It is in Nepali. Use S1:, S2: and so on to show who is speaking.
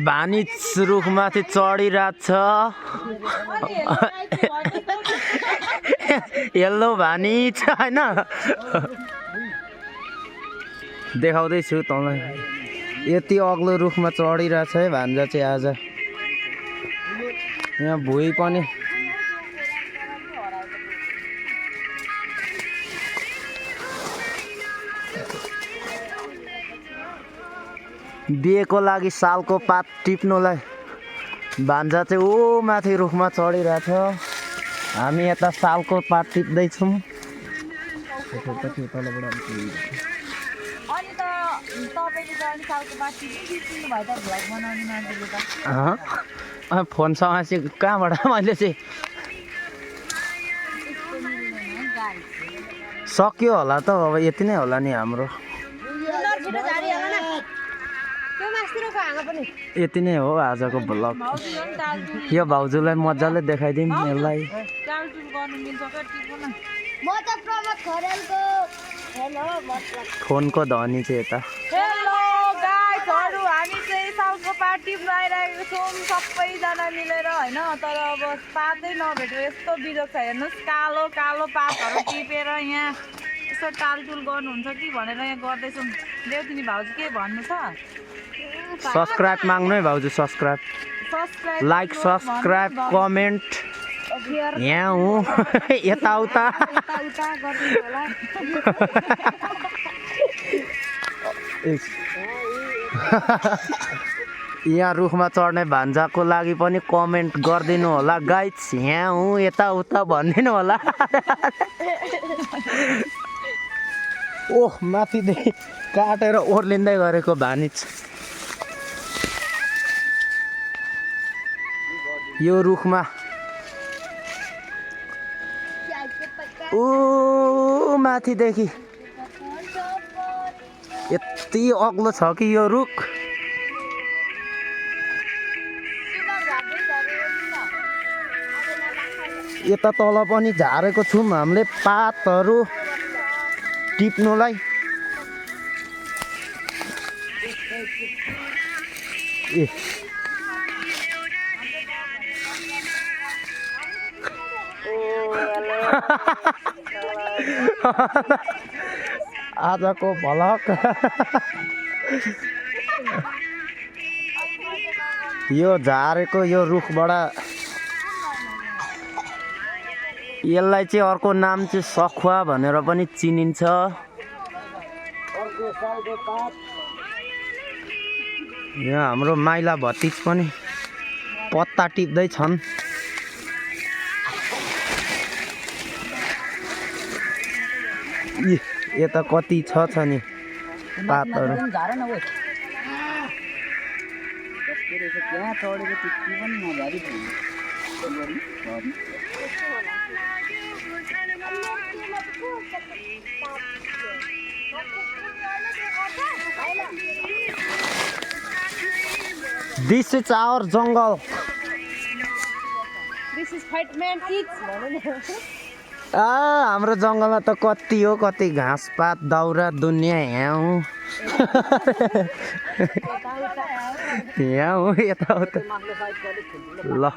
S1: भानी रुखमाथि चढिरहेछ येल्लो भानी छ हैन देखाउँदैछु तँलाई यति अग्लो रुखमा चढिरहेछ है भान्जा चाहिँ आज यहाँ भुइँ पनि बिहेको लागि सालको पात टिप्नुलाई भान्जा चाहिँ ओ माथि रुखमा चढिरहेछ हामी यता सालको पात टिप्दैछौँ फोनसँग चाहिँ कहाँबाट मैले चाहिँ सक्यो होला त अब यति नै होला नि हाम्रो यति नै हो आजको भ्लग यो भाउजूलाई मजाले देखाइदिउँ यसलाई फोनको धनी चाहिँ यता
S2: हामी चाहिँ सालको पात टिप्न आइरहेको छौँ सबैजना मिलेर होइन तर अब पातै नभेटेर यस्तो बिजोग छ हेर्नुहोस् कालो कालो पातहरू टिपेर यहाँ यसो टालटुल गर्नुहुन्छ कि भनेर यहाँ गर्दैछौँ देउतिनी भाउजू के भन्नु छ
S1: सब्सक्राइब माग्नु है भाउजू सब्सक्राइब लाइक सब्सक्राइब कमेन्ट यहाँ हुँ यताउता यहाँ रुखमा चढ्ने भान्जाको लागि पनि कमेन्ट गरिदिनु होला गाइज यहाँ हुँ यताउता भनिदिनु होला ओह माथिदेखि काटेर ओर्लिँदै गरेको भानिज यो रुखमा ओ माथिदेखि यति अग्लो छ कि यो रुख यता तल पनि झारेको छौँ हामीले पातहरू टिप्नुलाई ए आजको भ्लग यो झारेको यो रुखबाट यसलाई चाहिँ अर्को नाम चाहिँ सखुवा भनेर पनि चिनिन्छ यहाँ हाम्रो माइला भतिज पनि पत्ता टिप्दै छन् यता कति छ नि पातहरू This is our jungle.
S2: This is white man kids.
S1: हाम्रो जङ्गलमा त कति हो कति घाँसपात दाउरा दुनियाँ यहाँ हो यहाँ हो यताउता ल